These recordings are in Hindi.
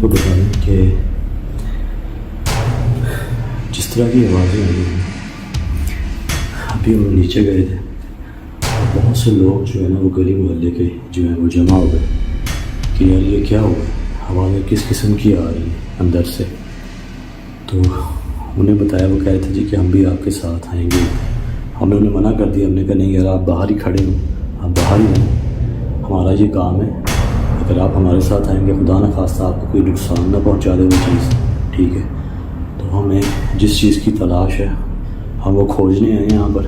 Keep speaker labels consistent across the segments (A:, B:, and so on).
A: आपको बताएं कि जिस तरह की आवाज़ें आई हैं, अभी हम नीचे गए थे और बहुत से लोग जो है ना वो गली मोहल्ले के जो है वो जमा हो गए कि यार ये क्या हुआ, आवाज़ें किस किस्म की आ रही हैं अंदर से। तो उन्हें बताया, वो कह रहे थे जी कि हम भी आपके साथ आएंगे। हमने उन्हें मना कर दिया, हमने कहा नहीं यार, आप बाहर ही खड़े हो, आप बाहर ही रहें, हमारा ये काम है। अगर आप हमारे साथ आएंगे, खुदा न खास्ता आपको कोई नुकसान ना पहुंचा दे वो चीज़, ठीक है। तो हमें जिस चीज़ की तलाश है हम वो खोजने आए यहाँ पर,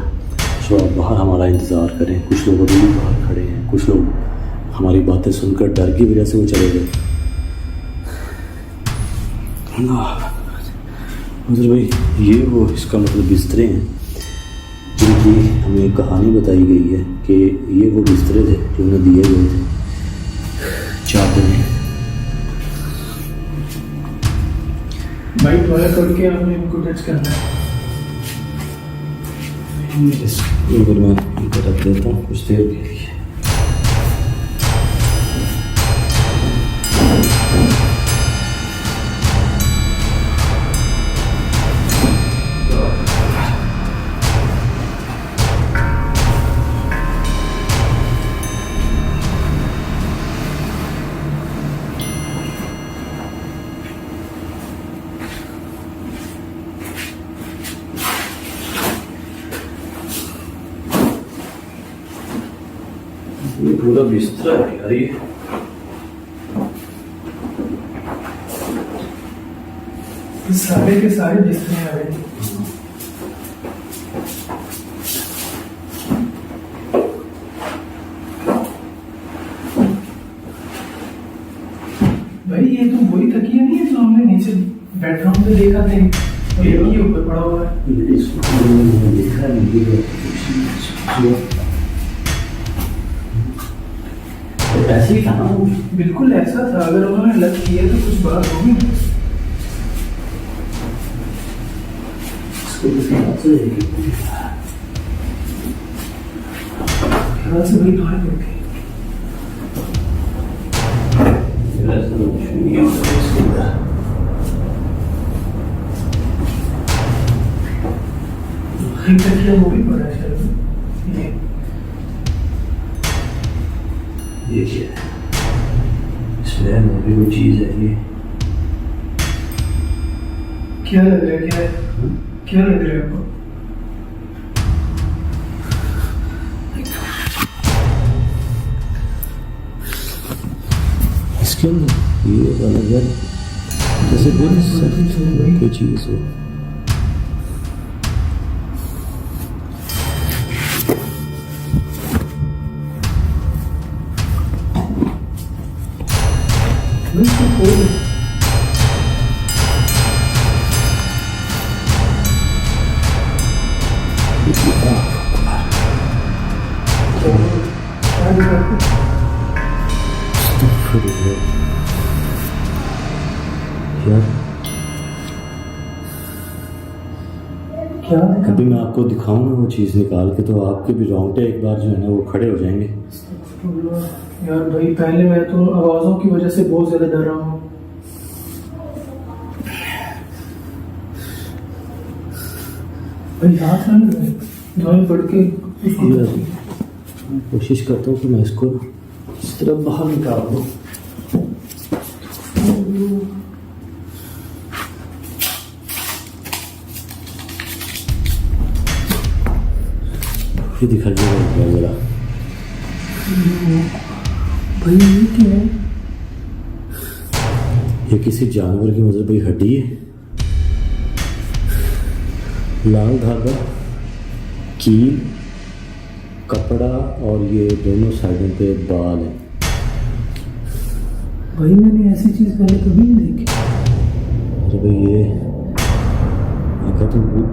A: सो आप बाहर हमारा इंतज़ार करें। कुछ लोग अभी भी बाहर खड़े हैं, कुछ लोग हमारी बातें सुनकर डर की वजह से वो चले गए। मतलब भाई ये वो इसका मतलब बिस्तरे हैं जिनकी हमें कहानी बताई गई है कि ये वो बिस्तरे थे जो उन्हें दिए गए थे चादरें।
B: भाई टॉयलेट करके आपने इनको टच करना है।
A: अगर मैं इनको रख देता हूँ कुछ देर के लिए। ये पूरा बिस्तरा है यार, ये
B: सारे के सारे बिस्तरे आ रहे हैं। भाई ये तो वही तकिया नहीं है जो हमने नीचे बेडरूम में देखा था, और ये भी ऊपर पड़ा हुआ है।
A: देखा नहीं ऐसे ही था ना,
B: बिल्कुल ऐसा था। अगर उन्होंने लग किया तो कुछ बात होगी।
A: इसको किसी बात से
B: ख्याल से भाई बाहर करके तकिया वो भी पड़ा है शायद।
A: ये क्या है, इसमें वो भी कोई चीज़ है। ये
B: क्या लग रहा है? क्या है? क्या लग रहा है आपको?
A: इसके अंदर ये वाला घर जैसे कोई चीज़ हो।
B: क्या
A: अभी मैं आपको दिखाऊं ना वो चीज़ निकाल के, तो आपके भी रोंगटे एक बार जो है ना वो खड़े हो जाएंगे।
B: यार भाई पहले मैं तो आवाज़ों की वजह से बहुत ज़्यादा डर रहा हूँ। भाई हाथ ना लगे, दवाई पड़ के
A: कोशिश करता हूँ कि मैं इसको इस तरह बाहर निकाल दूँ। ये दिखाइएगा जरा।
B: भाई ये क्या है?
A: ये किसी जानवर की मतलब भाई हड्डी है, लाल धागा, कील, कपड़ा और ये दोनों साइडों पे बाल है।
B: भाई मैंने ऐसी चीज पहले कभी नहीं देखी।
A: अरे भाई ये मैं कहता हूँ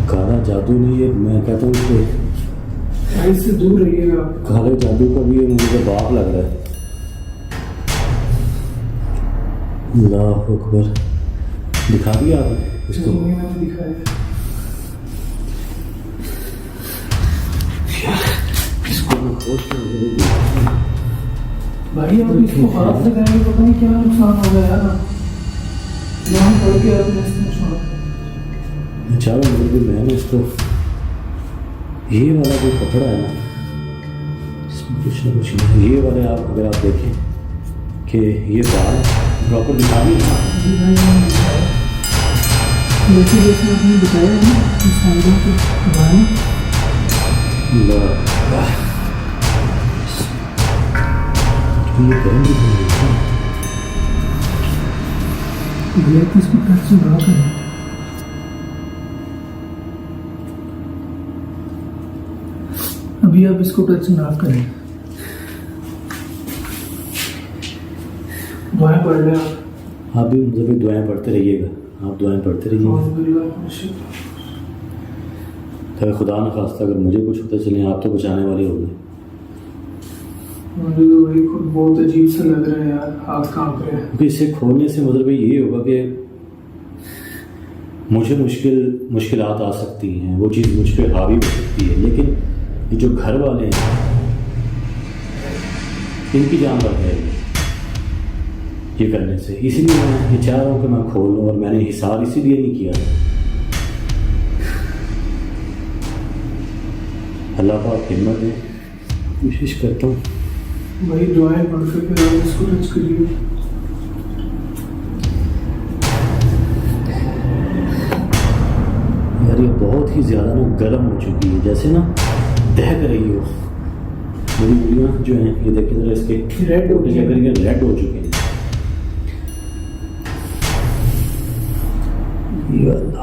A: काला जादू नहीं है, मैं कहता हूँ कि
B: इससे दूर रहिएगा।
A: काले जादू का भी ये मुझे बाप लग रहा है। अल्लाह अकबर। दिखा दिया आपने इसको?
B: मैंने दिखाया।
A: इसको मैं खोज के
B: भाई भाई अब इसको हाथ लगाएंगे पता नहीं क्या नुकसान हो गया यार यहाँ पड़ के आपने इसको छोड़ा
A: चारों मतलब मैं ना इसको ये वाला जो कपड़ा है ना इसमें कुछ ना कुछ नहीं है। ये वाले आप अगर आप देखें कि ये बाल प्रॉपर दिखा नहीं रहा।
B: जी भाई मैंने बताया जैसे जैसे आपने बताया है ना इस साइडों के बाल
A: ये करेंगे
B: ब्लैक इसको टच ना करें अभी आप इसको टच ना करें दुआएं पढ़ रहे
A: आप भी मतलब दुआएं पढ़ते रहिएगा। आप दुआएं पढ़ते रहिएगा। तो खुदा न खास्ता अगर मुझे कुछ होता चले आप तो बचाने वाले होंगे।
B: मुझे तो भाई खुद बहुत अजीब सा लग रहा है यार हाथ कांप रहे हैं
A: क्योंकि इसे खोलने से मतलब ये होगा कि मुझे मुश्किलात आ सकती हैं, वो चीज़ मुझ पर हावी हो सकती है, लेकिन ये जो घर वाले हैं इनकी जान बढ़ जाएगी ये करने से। इसीलिए मैं ये चाह रहा हूँ कि मैं खोल लूँ और मैंने हिसाब इसीलिए नहीं किया। अल्लाह पाक हिम्मत दे, कोशिश करता हूँ।
B: भाई दुआएं पढ़ कर फिर आप इसको टच करिए
A: यार ये बहुत ही ज़्यादा ना गर्म हो चुकी है, जैसे ना दहक रही हो। मेरी उंगलियाँ जो हैं ये देखिए ज़रा इसके
B: रेड हो गई
A: अगर ये रेड हो चुके हैं। ये अल्लाह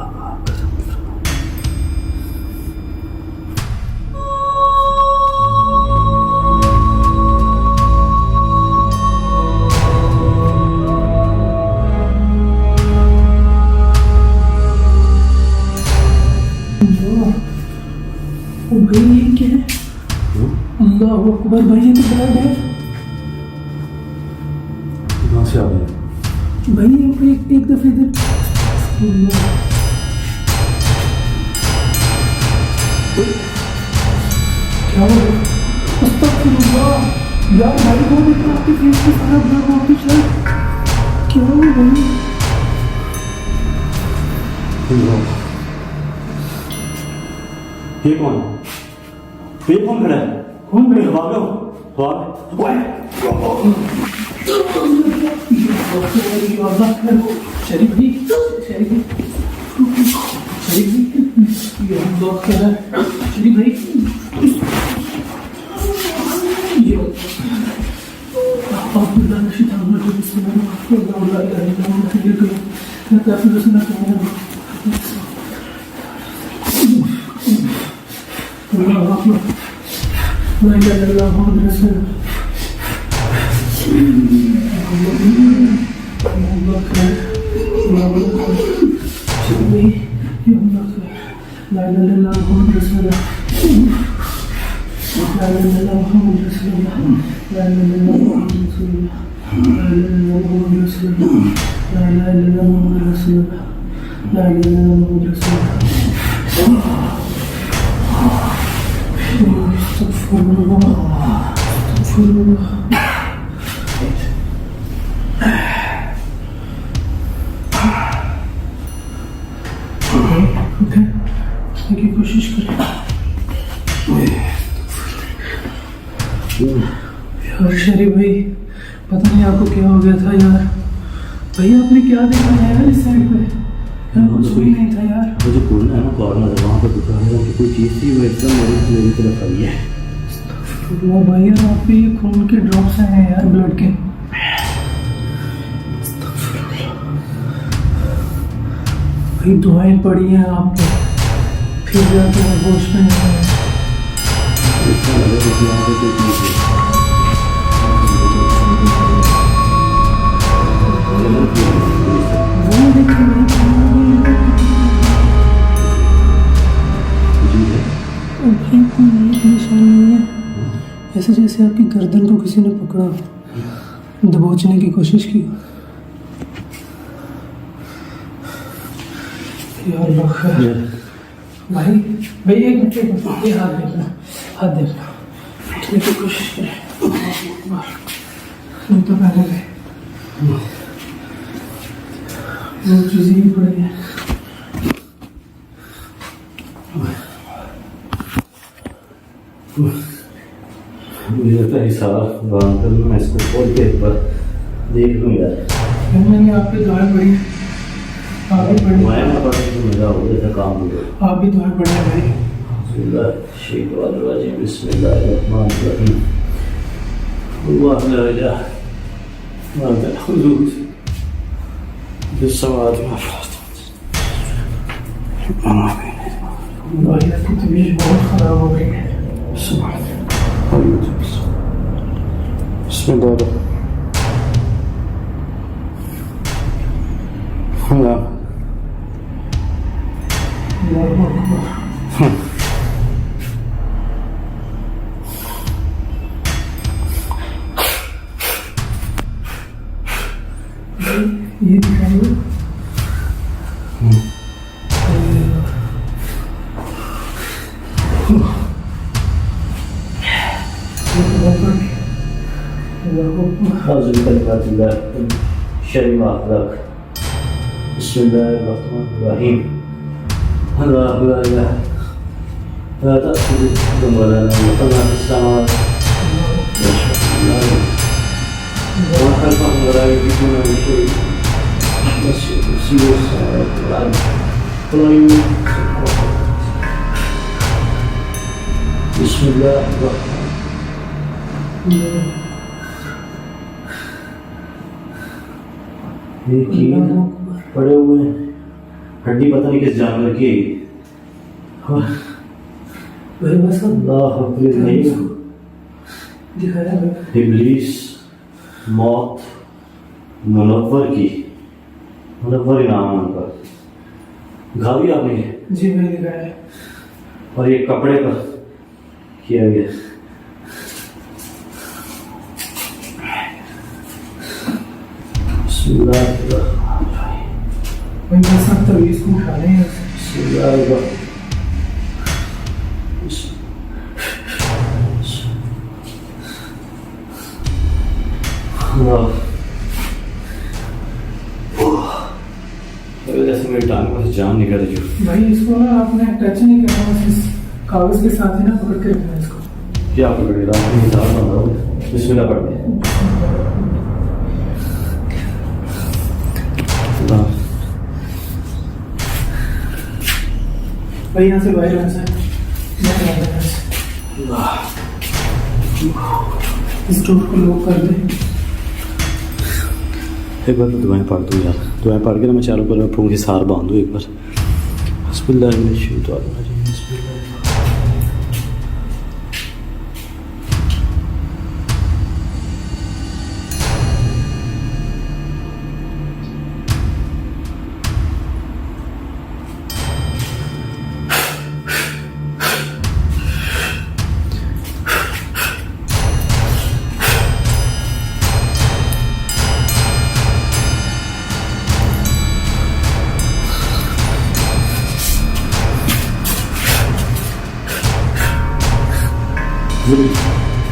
B: भाई ये क्या है अल्लाह अकबर भाई ये तो ब्लड है
A: कहाँ से आ रहा है
B: भाई एक दफे इधर क्या हो गया अस्तगफिरुल्लाह यार भाई वो देखो आपके फेस पे सारा ब्लड हो गया शायद क्या हो भाई
A: ये कौन खड़ा है?
B: कौन भाई
A: भागो
B: शरीफ भाई शरीफ भाई की कोशिश करें यार शरीफ भाई पता नहीं आपको क्या हो गया था यार भाई आपने क्या देखा यार इस साइड पे यार कुछ भी नहीं था यार
A: मुझे कॉर्नर है ना कॉर्नर वहाँ पर दुकान है कि कोई चीज़ थी वो एकदम मेरी तरफ आई है।
B: वो भाई यार आप पे ये खून के ड्रॉप्स हैं यार ब्लड के भाई दुआएं पड़ी हैं आप पे फिर जाके होश में नहीं आए
A: इसका लगे कि वहाँ पर कोई चीज़ है।
B: वो देखिए भाई कोई निशान नहीं है ऐसे जैसे आपकी गर्दन को किसी ने पकड़ा दबोचने की कोशिश की यार भाई भाई एक मिनट ये हाथ देखना उठने की कोशिश करें वो तो पहले गए, वो चीज़ें ही पड़ गई।
A: मुझे लगता है सारा मैं इसको खोल के एक बार देख लूँ यार।
B: मैंने आपकी दुआएं पढ़ी, आप भी पढ़ी,
A: मैं ना पढ़ने तो मेरा हो गया था काम हुआ।
B: आप भी दुआएं पढ़ने भाई।
A: बिस्मिल्लाहिर्रहमानिर्रहीम। अल्लाह ला इलाहा इल्लल्लाह हुज़ूर बिस्समात
B: भाई आपकी तबीयत बहुत ख़राब हो गई है।
A: बिस्मिल्लाह।
B: अल्लाहु अकबर। ये दिखाइए।
A: बिस्मिल्लाहिर्रहमानिर्रहीम। अल्लाहु ला इलाहा ला तअखुज़ुहु व ला नौम lahu fis samawati wa khalaqahum wa la yuhituna bi shay'in min samawati wal ardi बिस्मिल्लाहिर्रहमानिर्रहीम। पड़े हुए हैं, हड्डी पता नहीं किस जानवर की है।
B: बस
A: अल्लाह नहीं
B: दिखाया
A: इब्लीस मौत मुनव्वर की, मुनव्वर नाम है उनका। घा भी आपने
B: जी मैंने दिखाया,
A: और ये कपड़े पर किया गया।
B: भाई बस आप तवीज़ को उठा लें।
A: जैसे मेरी टांग में जान निकल रही है।
B: भाई इसको ना आपने टच नहीं करना, बस इस कागज के साथ ही ना पकड़ के रखना इसको।
A: क्या पकड़ रहा? बिस्मिल्लाह पढ़ते हैं।
B: भाई यहाँ से बाहर आना है, इस डोर को लॉक कर दे।
A: एक बार तो दुआएं पढ़ दूँ यार, दुआएं पढ़ के ना मैं चालू करूँ, फूंक के सार बांध दूँ एक बार। बिस्मिल्लाह बिस्मिल्लाह।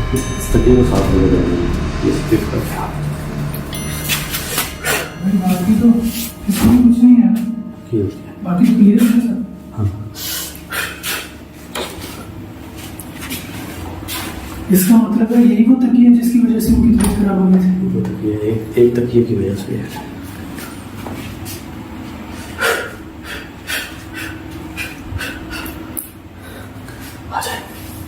A: इस तकिए को साफ लगा देंगे, ये स्टिफ करके आप
B: बाकी तो इसमें कुछ नहीं है ना, बाकी क्लियर है सर।
A: हाँ
B: इसका मतलब है यही वो तकिया जिसकी वजह से उनकी तबीयत खराब हो गई थी।
A: वो तकिए एक तकिए की वजह से